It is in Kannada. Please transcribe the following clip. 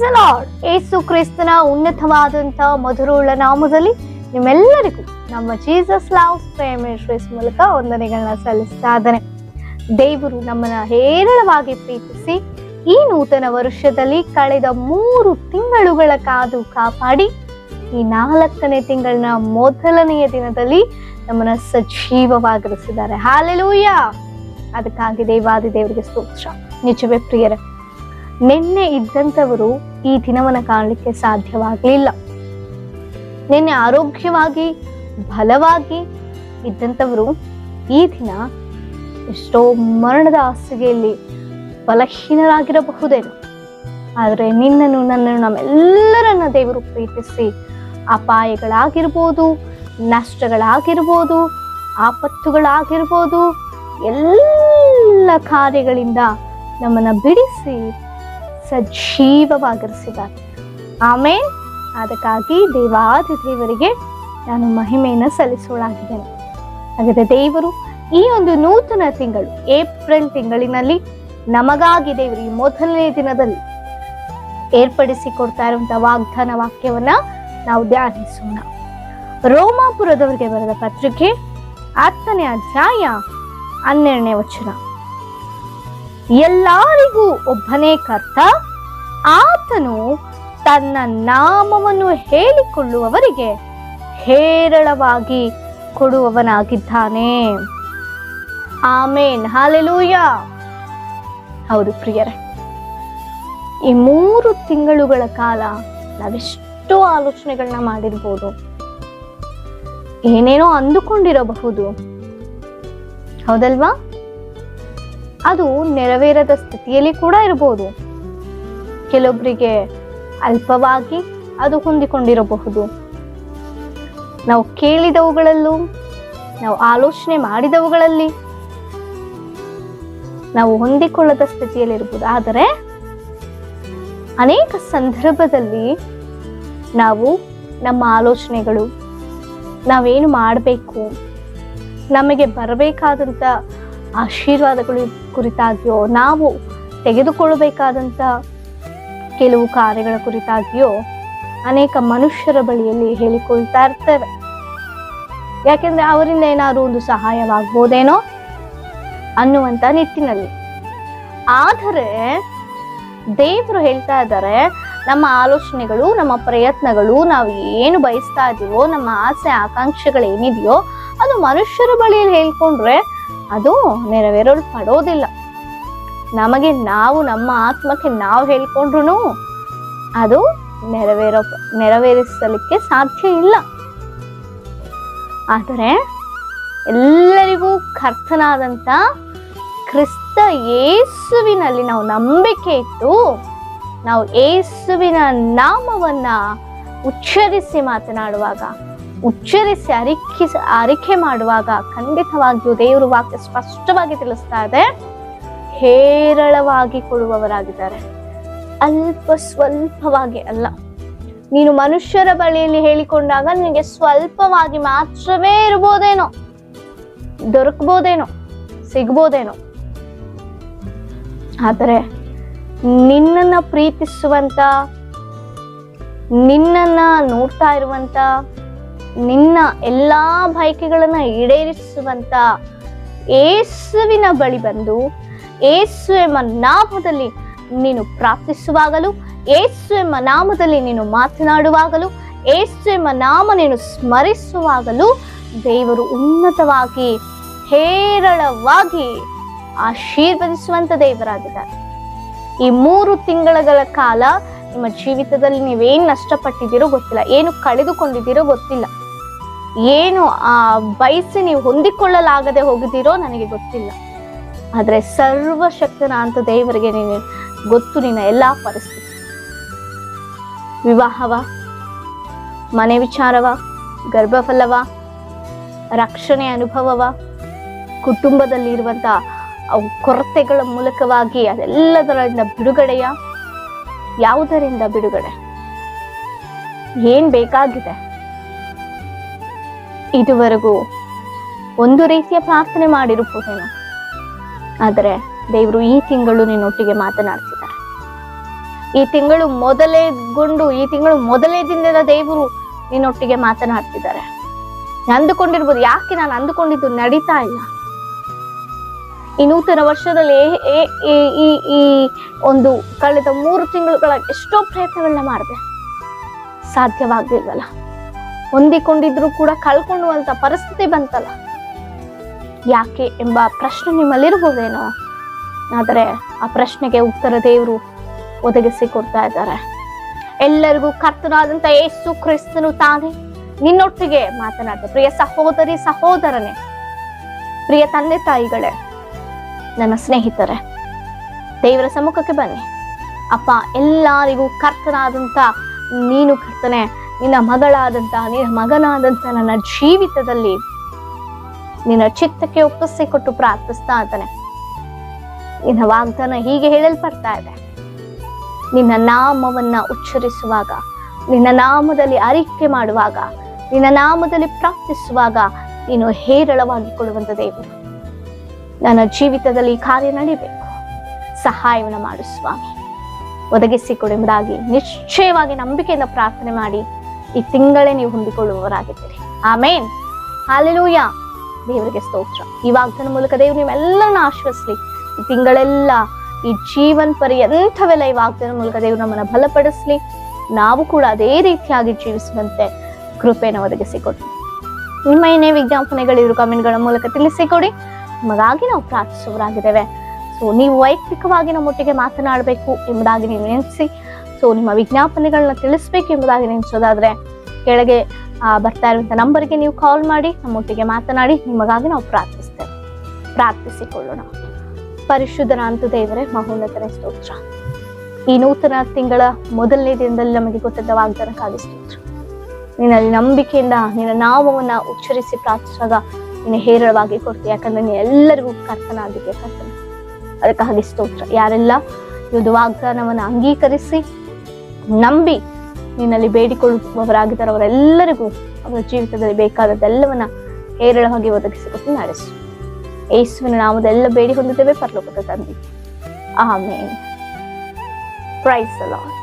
The lord. ಯೇಸು ಕ್ರಿಸ್ತನ ಉನ್ನತವಾದಂತ ಮಧುರವುಳ್ಳ ನಾಮದಲ್ಲಿ ನಿಮ್ಮೆಲ್ಲರಿಗೂ ನಮ್ಮ ಜೀಸಸ್ ಲವ್ಸ್ ಪ್ರೇಯರ್ ಮಿನಿಸ್ಟ್ರೀಸ್ ಮೂಲಕ ವಂದನೆಗಳನ್ನ ಸಲ್ಲಿಸ್ತಾ ಇದ್ದೇನೆ. ದೇವರು ನಮ್ಮನ್ನ ಹೇರಳವಾಗಿ ಪ್ರೀತಿಸಿ ಈ ನೂತನ ವರ್ಷದಲ್ಲಿ ಕಳೆದ 3 ತಿಂಗಳುಗಳ ಕಾದು ಕಾಪಾಡಿ ಈ 4ನೇ ತಿಂಗಳಿನ ಮೊದಲನೆಯ ದಿನದಲ್ಲಿ ನಮ್ಮನ್ನ ಸಜೀವವಾಗಿರಿಸಿದ್ದಾರೆ. ಹಾಲೆಲೂಯಾ. ಅದಕ್ಕಾಗಿ ದೇವಾದಿ ದೇವರಿಗೆ ಸ್ತೋತ್ರ. ನಿಜವೇ ಪ್ರಿಯರೇ, ನಿನ್ನೆ ಇದ್ದಂಥವರು ಈ ದಿನವನ್ನ ಕಾಣಲಿಕ್ಕೆ ಸಾಧ್ಯವಾಗಲಿಲ್ಲ. ನಿನ್ನೆ ಆರೋಗ್ಯವಾಗಿ ಬಲವಾಗಿ ಇದ್ದಂಥವರು ಈ ದಿನ ಎಷ್ಟೋ ಮರಣದ ಹಾಸಿಗೆಯಲ್ಲಿ ಬಲಹೀನರಾಗಿರಬಹುದೇನೋ. ಆದರೆ ನಿನ್ನನ್ನು ನನ್ನನ್ನು ನಮ್ಮೆಲ್ಲರನ್ನ ದೇವರು ಪ್ರೀತಿಸಿ ಅಪಾಯಗಳಾಗಿರ್ಬೋದು, ನಷ್ಟಗಳಾಗಿರ್ಬೋದು, ಆಪತ್ತುಗಳಾಗಿರ್ಬೋದು, ಎಲ್ಲ ಕಾರ್ಯಗಳಿಂದ ನಮ್ಮನ್ನ ಬಿಡಿಸಿ ಸಜೀವವಾಗಿರಿಸಿದ್ದಾರೆ. ಆಮೇಲೆ ಅದಕ್ಕಾಗಿ ದೇವಾದಿ ದೇವರಿಗೆ ನಾನು ಮಹಿಮೆಯನ್ನು ಸಲ್ಲಿಸೋಳಾಗಿದ್ದೇನೆ. ಹಾಗಾದರೆ ದೇವರು ಈ ಒಂದು ನೂತನ ತಿಂಗಳು ಏಪ್ರಿಲ್ ತಿಂಗಳಿನಲ್ಲಿ ನಮಗಾಗಿ ದೇವರು ಈ ಮೊದಲನೇ ದಿನದಲ್ಲಿ ಏರ್ಪಡಿಸಿ ಕೊಡ್ತಾ ಇರುವಂತಹ ವಾಗ್ದಾನ ವಾಕ್ಯವನ್ನ ನಾವು ಧ್ಯಾನಿಸೋಣ. ರೋಮಾಪುರದವರಿಗೆ ಬರೆದ ಪತ್ರಿಕೆ 10ನೇ ಅಧ್ಯಾಯ 12ನೇ ವಚನ. ಎಲ್ಲರಿಗೂ ಒಬ್ಬನೇ ಕರ್ತ, ಆತನು ತನ್ನ ನಾಮವನ್ನು ಹೇಳಿಕೊಳ್ಳುವವರಿಗೆ ಹೇರಳವಾಗಿ ಕೊಡುವವನಾಗಿದ್ದಾನೆ. ಆಮೇನ್. ಹಾಲೆಲೂಯಾ. ಹೌದು ಪ್ರಿಯರೇ, ಈ 3 ತಿಂಗಳುಗಳ ಕಾಲ ನಾವೆಷ್ಟೋ ಆಲೋಚನೆಗಳನ್ನ ಮಾಡಿರ್ಬೋದು, ಏನೇನೋ ಅಂದುಕೊಂಡಿರಬಹುದು, ಹೌದಲ್ವಾ? ಅದು ನೆರವೇರದ ಸ್ಥಿತಿಯಲ್ಲಿ ಕೂಡ ಇರಬಹುದು. ಕೆಲವೊಬ್ಬರಿಗೆ ಅಲ್ಪವಾಗಿ ಅದು ಹೊಂದಿಕೊಂಡಿರಬಹುದು. ನಾವು ಕೇಳಿದವುಗಳಲ್ಲೂ, ನಾವು ಆಲೋಚನೆ ಮಾಡಿದವುಗಳಲ್ಲಿ ನಾವು ಹೊಂದಿಕೊಳ್ಳದ ಸ್ಥಿತಿಯಲ್ಲಿ ಇರಬಹುದು. ಆದರೆ ಅನೇಕ ಸಂದರ್ಭದಲ್ಲಿ ನಾವು ನಮ್ಮ ಆಲೋಚನೆಗಳು, ನಾವೇನು ಮಾಡಬೇಕು, ನಮಗೆ ಬರಬೇಕಾದಂಥ ಆಶೀರ್ವಾದಗಳು ಕುರಿತಾಗಿಯೋ, ನಾವು ತೆಗೆದುಕೊಳ್ಳಬೇಕಾದಂಥ ಕೆಲವು ಕಾರ್ಯಗಳ ಕುರಿತಾಗಿಯೋ ಅನೇಕ ಮನುಷ್ಯರ ಬಳಿಯಲ್ಲಿ ಹೇಳಿಕೊಳ್ತಾ ಇರ್ತೇವೆ. ಯಾಕೆಂದ್ರೆ ಅವರಿಂದ ಏನಾದ್ರು ಒಂದು ಸಹಾಯವಾಗ್ಬೋದೇನೋ ಅನ್ನುವಂತ ನಿಟ್ಟಿನಲ್ಲಿ. ಆದರೆ ದೇವರು ಹೇಳ್ತಾ ಇದ್ದಾರೆ, ನಮ್ಮ ಆಲೋಚನೆಗಳು, ನಮ್ಮ ಪ್ರಯತ್ನಗಳು, ನಾವು ಏನು ಬಯಸ್ತಾ ಇದೀವೋ, ನಮ್ಮ ಆಸೆ ಆಕಾಂಕ್ಷೆಗಳೇನಿದೆಯೋ ಅದು ಮನುಷ್ಯರ ಬಳಿಯಲ್ಲಿ ಹೇಳ್ಕೊಂಡ್ರೆ ಅದು ನೆರವೇರಲ್ಪಡೋದಿಲ್ಲ. ನಮಗೆ ನಾವು, ನಮ್ಮ ಆತ್ಮಕ್ಕೆ ನಾವು ಹೇಳ್ಕೊಂಡ್ರು ಅದು ನೆರವೇರಿಸಲಿಕ್ಕೆ ಸಾಧ್ಯ ಇಲ್ಲ. ಆದರೆ ಎಲ್ಲರಿಗೂ ಕರ್ತನಾದಂತ ಕ್ರಿಸ್ತ ಯೇಸುವಿನಲ್ಲಿ ನಾವು ನಂಬಿಕೆ ಇಟ್ಟು ನಾವು ಯೇಸುವಿನ ನಾಮವನ್ನ ಉಚ್ಚರಿಸಿ ಮಾತನಾಡುವಾಗ, ಉಚ್ಚರಿಸಿ ಅರಿಕೆ ಮಾಡುವಾಗ ಖಂಡಿತವಾಗಿಯೂ ದೇವರು ವಾಕ್ಯ ಸ್ಪಷ್ಟವಾಗಿ ತಿಳಿಸ್ತಾ ಇದೆ, ಹೇರಳವಾಗಿ ಕೊಡುವವರಾಗಿದ್ದಾರೆ. ಅಲ್ಪ ಸ್ವಲ್ಪವಾಗಿ ಅಲ್ಲ. ನೀನು ಮನುಷ್ಯರ ಬಳಿಯಲ್ಲಿ ಹೇಳಿಕೊಂಡಾಗ ನಿನಗೆ ಸ್ವಲ್ಪವಾಗಿ ಮಾತ್ರವೇ ಇರ್ಬೋದೇನೋ, ದೊರಕಬಹುದೇನೋ, ಸಿಗ್ಬೋದೇನೋ. ಆದರೆ ನಿನ್ನನ್ನ ಪ್ರೀತಿಸುವಂತ, ನಿನ್ನನ್ನ ನೋಡ್ತಾ ಇರುವಂತ, ನಿನ್ನ ಎಲ್ಲಾ ಬಯಕೆಗಳನ್ನ ಈಡೇರಿಸುವಂತ ಯೇಸುವಿನ ಬಳಿ ಬಂದು ಯೇಸು ಎಂಬ ನಾಮದಲ್ಲಿ ನೀನು ಪ್ರಾರ್ಥಿಸುವಾಗಲೂ, ಯೇಸು ಎಂಬ ನಾಮದಲ್ಲಿ ನೀನು ಮಾತನಾಡುವಾಗಲೂ, ಯೇಸು ಎಂಬ ನಾಮ ನೀನು ಸ್ಮರಿಸುವಾಗಲೂ ದೇವರು ಉನ್ನತವಾಗಿ ಹೇರಳವಾಗಿ ಆಶೀರ್ವದಿಸುವಂತ ದೇವರಾಗಿದ್ದಾರೆ. ಈ 3 ತಿಂಗಳ ಕಾಲ ನಿಮ್ಮ ಜೀವಿತದಲ್ಲಿ ನೀವೇನು ನಷ್ಟಪಟ್ಟಿದ್ದೀರೋ ಗೊತ್ತಿಲ್ಲ, ಏನು ಕಳೆದುಕೊಂಡಿದ್ದೀರೋ ಗೊತ್ತಿಲ್ಲ, ಏನು ಬಯಸಿ ನೀವು ಹೊಂದಿಕೊಳ್ಳಲಾಗದೆ ಹೋಗಿದ್ದೀರೋ ನನಗೆ ಗೊತ್ತಿಲ್ಲ. ಆದ್ರೆ ಸರ್ವಶಕ್ತನ ಅಂತ ದೇವರಿಗೆ ನೀನು ಗೊತ್ತು ನಿನ್ನ ಎಲ್ಲಾ ಪರಿಸ್ಥಿತಿ. ವಿವಾಹವ, ಮನೆ ವಿಚಾರವ, ಗರ್ಭಫಲವ, ರಕ್ಷಣೆ ಅನುಭವವ, ಕುಟುಂಬದಲ್ಲಿ ಇರುವಂತ ಕೊರತೆಗಳ ಮೂಲಕವಾಗಿ ಅದೆಲ್ಲದರಿಂದ ಬಿಡುಗಡೆಯ, ಯಾವುದರಿಂದ ಬಿಡುಗಡೆ, ಏನ್ ಬೇಕಾಗಿದೆ? ಇದುವರೆಗೂ ಒಂದು ರೀತಿಯ ಪ್ರಾರ್ಥನೆ ಮಾಡಿರಬಹುದೇನೋ, ಆದರೆ ದೇವರು ಈ ತಿಂಗಳು ನಿನ್ನೊಟ್ಟಿಗೆ ಮಾತನಾಡ್ತಿದ್ದಾರೆ. ಈ ತಿಂಗಳು ಮೊದಲೇ ದಿನದ ದೇವರು ನಿನ್ನೊಟ್ಟಿಗೆ ಮಾತನಾಡ್ತಿದ್ದಾರೆ. ಅಂದುಕೊಂಡಿರ್ಬೋದು, ಯಾಕೆ ನಾನು ಅಂದುಕೊಂಡಿದ್ದು ನಡೀತಾ ಇಲ್ಲ. ಈ ನೂತನ ವರ್ಷದಲ್ಲಿ ಈ ಒಂದು ಕಳೆದ 3 ತಿಂಗಳುಗಳ ಎಷ್ಟೋ ಪ್ರಯತ್ನಗಳನ್ನ ಮಾಡಿದೆ, ಸಾಧ್ಯವಾಗ್ಲಿಲ್ವಲ್ಲ. ಹೊಂದಿಕೊಂಡಿದ್ರು ಕೂಡ ಕಳ್ಕೊಳ್ಳುವಂತ ಪರಿಸ್ಥಿತಿ ಬಂತಲ್ಲ, ಯಾಕೆ ಎಂಬ ಪ್ರಶ್ನೆ ನಿಮ್ಮಲ್ಲಿರ್ಬೋದೇನೋ. ಆದರೆ ಆ ಪ್ರಶ್ನೆಗೆ ಉತ್ತರ ದೇವರು ಒದಗಿಸಿ ಕೊಡ್ತಾ ಇದ್ದಾರೆ. ಎಲ್ಲರಿಗೂ ಕರ್ತನಾದಂತ ಯೇಸು ಕ್ರಿಸ್ತನು ತಾನೇ ನಿನ್ನೊಟ್ಟಿಗೆ ಮಾತನಾಡ್ತಾರೆ. ಪ್ರಿಯ ಸಹೋದರಿ ಸಹೋದರನೇ, ಪ್ರಿಯ ತಂದೆ ತಾಯಿಗಳೇ, ನನ್ನ ಸ್ನೇಹಿತರೆ, ದೇವರ ಸಮ್ಮುಖಕ್ಕೆ ಬನ್ನಿ. ಅಪ್ಪ, ಎಲ್ಲರಿಗೂ ಕರ್ತನಾದಂತ ನೀನು ಕರ್ತನೆ, ನಿನ್ನ ಮಗಳಾದಂತ ನಿನ್ನ ಮಗನಾದಂತ ನನ್ನ ಜೀವಿತದಲ್ಲಿ ನಿನ್ನ ಚಿತ್ತಕ್ಕೆ ಒಪ್ಪಿಸಿಕೊಟ್ಟು ಪ್ರಾರ್ಥಿಸ್ತಾ ಇದ್ದಾನೆ. ನಿನ್ನ ವಾಗ್ದಾನ ಹೀಗೆ ಹೇಳಲ್ಪಡ್ತಾ ಇದೆ, ನಿನ್ನ ನಾಮವನ್ನ ಉಚ್ಚರಿಸುವಾಗ, ನಿನ್ನ ನಾಮದಲ್ಲಿ ಅರಿಕೆ ಮಾಡುವಾಗ, ನಿನ್ನ ನಾಮದಲ್ಲಿ ಪ್ರಾರ್ಥಿಸುವಾಗ ನೀನು ಹೇರಳವಾಗಿ ಕೊಡುವಂತ ದೇವರು. ನನ್ನ ಜೀವಿತದಲ್ಲಿ ಕಾರ್ಯ ನಡೀಬೇಕು, ಸಹಾಯವನ್ನು ಮಾಡು ಸ್ವಾಮಿ, ಒದಗಿಸಿಕೊಡುವುದಾಗಿ ನಿಶ್ಚಯವಾಗಿ ನಂಬಿಕೆಯಿಂದ ಪ್ರಾರ್ಥನೆ ಮಾಡಿ ಈ ತಿಂಗಳೇ ನೀವು ಹೊಂದಿಕೊಳ್ಳುವವರಾಗಿದ್ದೀರಿ. ಆಮೇನ್, ಹಲ್ಲೆಲೂಯಾ. ದೇವರಿಗೆ ಸ್ತೋತ್ರ. ಈ ವಾಗ್ದಾನ ಮೂಲಕ ದೇವರು ನೀವೆಲ್ಲರನ್ನ ಆಶ್ವಸ್ಲಿ. ಈ ತಿಂಗಳೆಲ್ಲ, ಈ ಜೀವನ್ ಪರ್ಯಂತವೆಲ್ಲ ಈ ವಾಗ್ದಾನ ಮೂಲಕ ದೇವರು ನಮ್ಮನ್ನ ಬಲಪಡಿಸ್ಲಿ. ನಾವು ಕೂಡ ಅದೇ ರೀತಿಯಾಗಿ ಜೀವಿಸುವಂತೆ ಕೃಪೆಯನ್ನು ಒದಗಿಸಿಕೊಡಿ. ನಿಮ್ಮ ಏನೇ ವಿಜ್ಞಾಪನೆಗಳಿದ್ರು ಕಾಮೆಂಟ್ಗಳ ಮೂಲಕ ತಿಳಿಸಿಕೊಡಿ. ನಿಮಗಾಗಿ ನಾವು ಪ್ರಾರ್ಥಿಸುವವರಾಗಿದ್ದೇವೆ. ಸೊ ನೀವು ವೈಯಕ್ತಿಕವಾಗಿ ನಮ್ಮೊಟ್ಟಿಗೆ ಮಾತನಾಡಬೇಕು ಎಂಬುದಾಗಿ ನೀವು ನೆನೆಸಿ, ಸೊ ನಿಮ್ಮ ವಿಜ್ಞಾಪನೆಗಳನ್ನ ತಿಳಿಸ್ಬೇಕು ಎಂಬುದಾಗಿ ನೆನೆಸೋದಾದ್ರೆ ಕೆಳಗೆ ಬರ್ತಾ ಇರುವಂತ ನಂಬರ್ಗೆ ನೀವು ಕಾಲ್ ಮಾಡಿ ನಮ್ಮೊಟ್ಟಿಗೆ ಮಾತನಾಡಿ. ನಿಮಗಾಗಿ ನಾವು ಪ್ರಾರ್ಥಿಸಿಕೊಳ್ಳೋಣ. ಪರಿಶುದ್ಧನಾಂತ ದೇವರೇ, ಮಹೋನ್ನತನೇ ಸ್ತೋತ್ರ. ಈ ನೂತನ ತಿಂಗಳ ಮೊದಲನೇ ದಿನದಲ್ಲಿ ನಮಗೆ ಗೊತ್ತಿದ್ದ ವಾಗ್ದಾನಕ್ಕಾಗಿ ಸ್ತೋತ್ರ. ನಿನ್ನಲ್ಲಿ ನಂಬಿಕೆಯಿಂದ ನಿನ್ನ ನಾಮವನ್ನ ಉಚ್ಚರಿಸಿ ಪ್ರಾರ್ಥಿಸುವಾಗ ನೀನು ಹೇರಳವಾಗಿ ಕೊಡ್ತೀಯ. ಯಾಕಂದ್ರೆ ನೀನು ಎಲ್ಲರಿಗೂ ಕರ್ತನಾಗಿದೆಯಾ ಕರ್ತನ. ಅದಕ್ಕಾಗಿ ಸ್ತೋತ್ರ. ಯಾರೆಲ್ಲ ಈ ಒಂದು ವಾಗ್ದಾನವನ್ನ ಅಂಗೀಕರಿಸಿ ನಂಬಿ ನಿನ್ನಲ್ಲಿ ಬೇಡಿಕೊಳ್ಳುವವರಾಗಿದ್ದಾರೆ, ಅವರೆಲ್ಲರಿಗೂ ಅವರ ಜೀವಿತದಲ್ಲಿ ಬೇಕಾದದ್ದೆಲ್ಲವನ್ನ ಹೇರಳವಾಗಿ ಒದಗಿಸಿಕೊಟ್ಟು ನಡೆಸು. ಯೇಸುವಿನ ನಾಮದೆಲ್ಲ ಬೇಡಿ ಹೊಂದಿದ್ದೇವೆ ಪರಲೋಕದ ತಂದೆ. ಆಮೇನ್. Praise the lord.